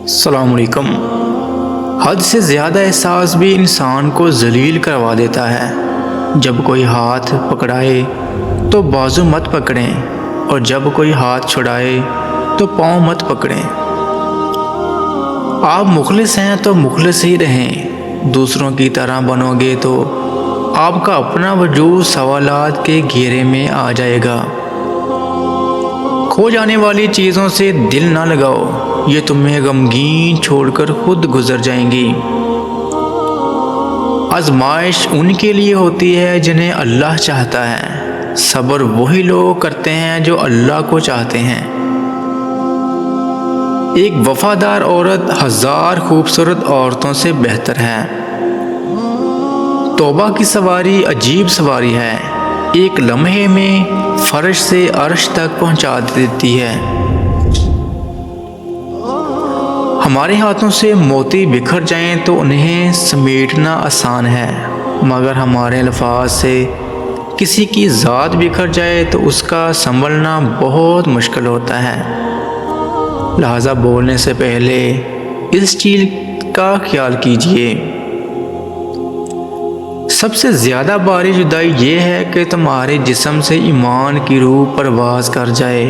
السلام علیکم۔ حد سے زیادہ احساس بھی انسان کو ذلیل کروا دیتا ہے۔ جب کوئی ہاتھ پکڑائے تو بازو مت پکڑیں، اور جب کوئی ہاتھ چھڑائے تو پاؤں مت پکڑیں۔ آپ مخلص ہیں تو مخلص ہی رہیں، دوسروں کی طرح بنو گے تو آپ کا اپنا وجود سوالات کے گھیرے میں آ جائے گا۔ کھو جانے والی چیزوں سے دل نہ لگاؤ، یہ تمہیں غمگین چھوڑ کر خود گزر جائیں گی۔ آزمائش ان کے لیے ہوتی ہے جنہیں اللہ چاہتا ہے، صبر وہی لوگ کرتے ہیں جو اللہ کو چاہتے ہیں۔ ایک وفادار عورت ہزار خوبصورت عورتوں سے بہتر ہے۔ توبہ کی سواری عجیب سواری ہے، ایک لمحے میں فرش سے عرش تک پہنچا دیتی ہے۔ ہمارے ہاتھوں سے موتی بکھر جائیں تو انہیں سمیٹنا آسان ہے، مگر ہمارے الفاظ سے کسی کی ذات بکھر جائے تو اس کا سنبھلنا بہت مشکل ہوتا ہے۔ لہذا بولنے سے پہلے اس چیز کا خیال کیجیے۔ سب سے زیادہ باری جدائی یہ ہے کہ تمہارے جسم سے ایمان کی روح پرواز کر جائے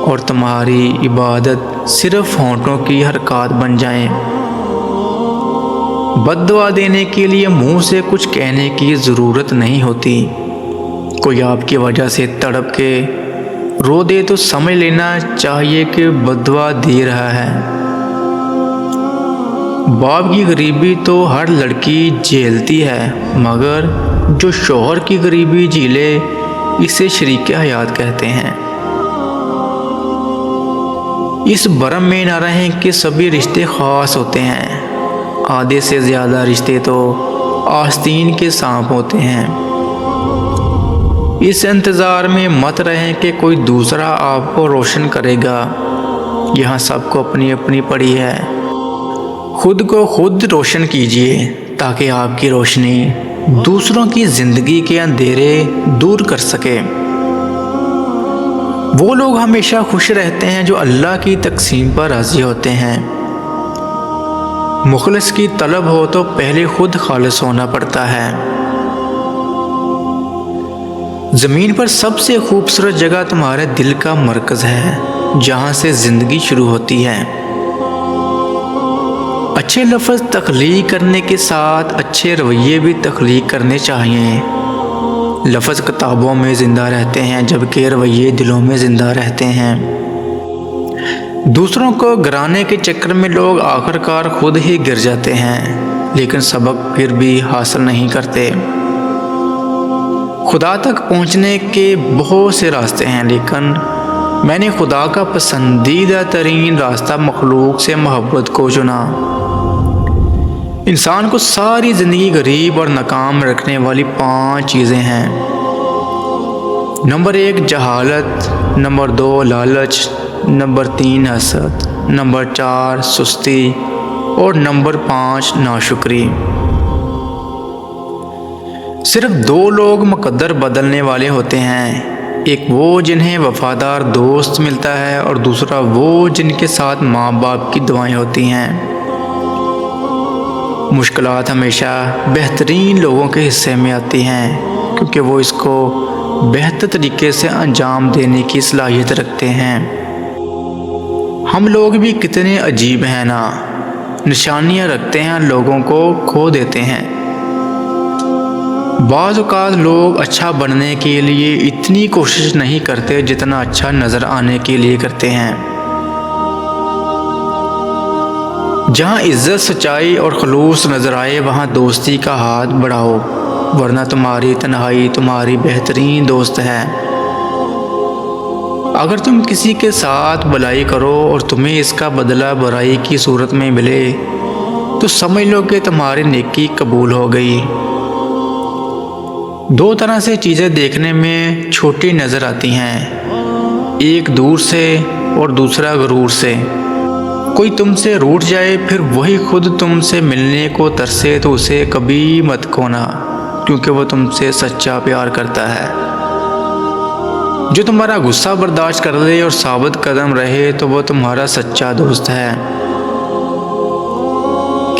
اور تمہاری عبادت صرف ہونٹوں کی حرکات بن جائیں۔ بد دعا دینے کے لیے منہ سے کچھ کہنے کی ضرورت نہیں ہوتی۔ کوئی آپ کی وجہ سے تڑپ کے رو دے تو سمجھ لینا چاہیے کہ بد دعا دے رہا ہے۔ باپ کی غریبی تو ہر لڑکی جھیلتی ہے، مگر جو شوہر کی غریبی جھیلے اسے شریک حیات کہتے ہیں۔ اس برم میں نہ رہیں کہ سبھی رشتے خاص ہوتے ہیں، آدھے سے زیادہ رشتے تو آستین کے سانپ ہوتے ہیں۔ اس انتظار میں مت رہیں کہ کوئی دوسرا آپ کو روشن کرے گا، یہاں سب کو اپنی اپنی پڑی ہے۔ خود کو خود روشن کیجیے تاکہ آپ کی روشنی دوسروں کی زندگی کے اندھیرے دور کر سکے۔ وہ لوگ ہمیشہ خوش رہتے ہیں جو اللہ کی تقسیم پر راضی ہوتے ہیں۔ مخلص کی طلب ہو تو پہلے خود خالص ہونا پڑتا ہے۔ زمین پر سب سے خوبصورت جگہ تمہارے دل کا مرکز ہے، جہاں سے زندگی شروع ہوتی ہے۔ اچھے لفظ تخلیق کرنے کے ساتھ اچھے رویے بھی تخلیق کرنے چاہیے۔ لفظ کتابوں میں زندہ رہتے ہیں جبکہ رویے دلوں میں زندہ رہتے ہیں۔ دوسروں کو گرانے کے چکر میں لوگ آخر کار خود ہی گر جاتے ہیں، لیکن سبق پھر بھی حاصل نہیں کرتے۔ خدا تک پہنچنے کے بہت سے راستے ہیں، لیکن میں نے خدا کا پسندیدہ ترین راستہ مخلوق سے محبت کو چنا۔ انسان کو ساری زندگی غریب اور ناکام رکھنے والی 5 چیزیں ہیں۔ نمبر 1 جہالت، نمبر 2 لالچ، نمبر 3 حسد، نمبر 4 سستی اور نمبر 5 ناشکری۔ صرف 2 لوگ مقدر بدلنے والے ہوتے ہیں، ایک وہ جنہیں وفادار دوست ملتا ہے اور دوسرا وہ جن کے ساتھ ماں باپ کی دعائیں ہوتی ہیں۔ مشکلات ہمیشہ بہترین لوگوں کے حصے میں آتی ہیں، کیونکہ وہ اس کو بہتر طریقے سے انجام دینے کی صلاحیت رکھتے ہیں۔ ہم لوگ بھی کتنے عجیب ہیں نا، نشانیاں رکھتے ہیں، لوگوں کو کھو دیتے ہیں۔ بعض اوقات لوگ اچھا بننے کے لیے اتنی کوشش نہیں کرتے جتنا اچھا نظر آنے کے لیے کرتے ہیں۔ جہاں عزت، سچائی اور خلوص نظر آئے وہاں دوستی کا ہاتھ بڑھاؤ، ورنہ تمہاری تنہائی تمہاری بہترین دوست ہے۔ اگر تم کسی کے ساتھ بھلائی کرو اور تمہیں اس کا بدلہ برائی کی صورت میں ملے تو سمجھ لو کہ تمہاری نیکی قبول ہو گئی۔ 2 طرح سے چیزیں دیکھنے میں چھوٹی نظر آتی ہیں، ایک دور سے اور دوسرا غرور سے۔ کوئی تم سے روٹھ جائے پھر وہی خود تم سے ملنے کو ترسے تو اسے کبھی مت کھونا، کیونکہ وہ تم سے سچا پیار کرتا ہے۔ جو تمہارا غصہ برداشت کر لے اور ثابت قدم رہے تو وہ تمہارا سچا دوست ہے۔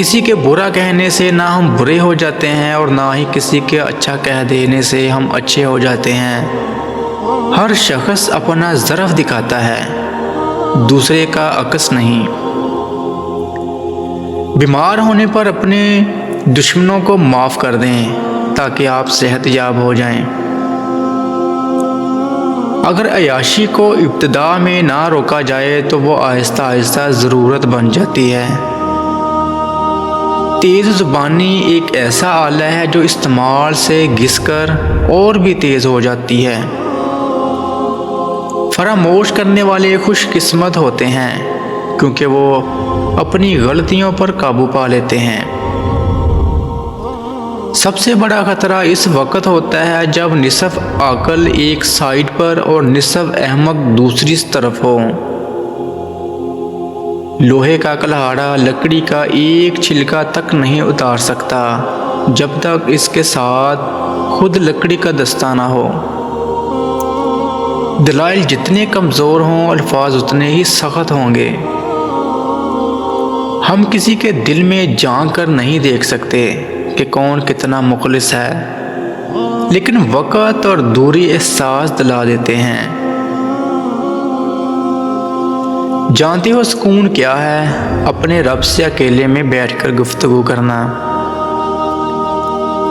کسی کے برا کہنے سے نہ ہم برے ہو جاتے ہیں اور نہ ہی کسی کے اچھا کہہ دینے سے ہم اچھے ہو جاتے ہیں۔ ہر شخص اپنا ظرف دکھاتا ہے، دوسرے کا عکس نہیں۔ بیمار ہونے پر اپنے دشمنوں کو معاف کر دیں تاکہ آپ صحت یاب ہو جائیں۔ اگر عیاشی کو ابتدا میں نہ روکا جائے تو وہ آہستہ آہستہ ضرورت بن جاتی ہے۔ تیز زبانی ایک ایسا آلہ ہے جو استعمال سے گھس کر اور بھی تیز ہو جاتی ہے۔ فراموش کرنے والے خوش قسمت ہوتے ہیں کیونکہ وہ اپنی غلطیوں پر قابو پا لیتے ہیں۔ سب سے بڑا خطرہ اس وقت ہوتا ہے جب نصف عقل ایک سائیڈ پر اور نصف احمق دوسری طرف ہو۔ لوہے کا کلہاڑا لکڑی کا ایک چھلکا تک نہیں اتار سکتا جب تک اس کے ساتھ خود لکڑی کا دستہ نہ ہو۔ دلائل جتنے کمزور ہوں الفاظ اتنے ہی سخت ہوں گے۔ ہم کسی کے دل میں جھانک کر نہیں دیکھ سکتے کہ کون کتنا مخلص ہے، لیکن وقت اور دوری احساس دلا دیتے ہیں۔ جانتے ہو سکون کیا ہے؟ اپنے رب سے اکیلے میں بیٹھ کر گفتگو کرنا۔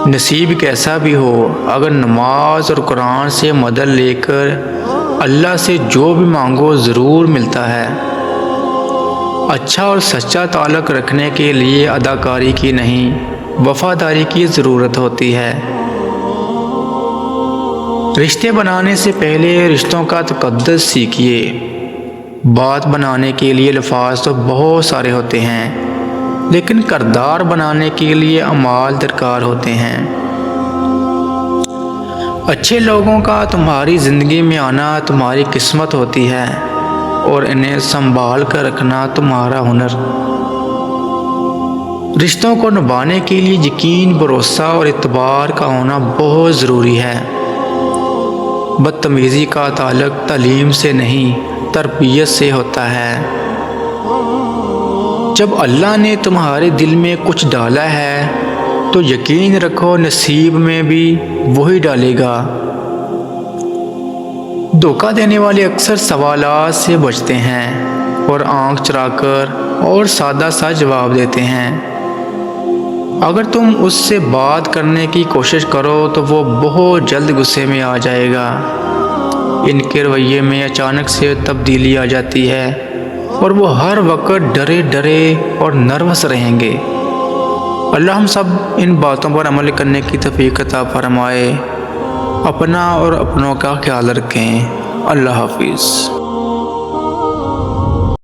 نصیب کیسا بھی ہو، اگر نماز اور قرآن سے مدد لے کر اللہ سے جو بھی مانگو ضرور ملتا ہے۔ اچھا اور سچا تعلق رکھنے کے لیے اداکاری کی نہیں، وفاداری کی ضرورت ہوتی ہے۔ رشتے بنانے سے پہلے رشتوں کا تقدس سیکھیے۔ بات بنانے کے لیے الفاظ تو بہت سارے ہوتے ہیں، لیکن کردار بنانے کے لیے اعمال درکار ہوتے ہیں۔ اچھے لوگوں کا تمہاری زندگی میں آنا تمہاری قسمت ہوتی ہے اور انہیں سنبھال کر رکھنا تمہارا ہنر۔ رشتوں کو نبھانے کے لیے یقین، بھروسہ اور اعتبار کا ہونا بہت ضروری ہے۔ بدتمیزی کا تعلق تعلیم سے نہیں تربیت سے ہوتا ہے۔ جب اللہ نے تمہارے دل میں کچھ ڈالا ہے تو یقین رکھو نصیب میں بھی وہی ڈالے گا۔ دھوکہ دینے والے اکثر سوالات سے بچتے ہیں اور آنکھ چرا کر اور سادہ سا جواب دیتے ہیں۔ اگر تم اس سے بات کرنے کی کوشش کرو تو وہ بہت جلد غصے میں آ جائے گا۔ ان کے رویے میں اچانک سے تبدیلی آ جاتی ہے اور وہ ہر وقت ڈرے ڈرے اور نروس رہیں گے۔ اللہ ہم سب ان باتوں پر عمل کرنے کی توفیق عطا فرمائے۔ اپنا اور اپنوں کا خیال رکھیں۔ اللہ حافظ۔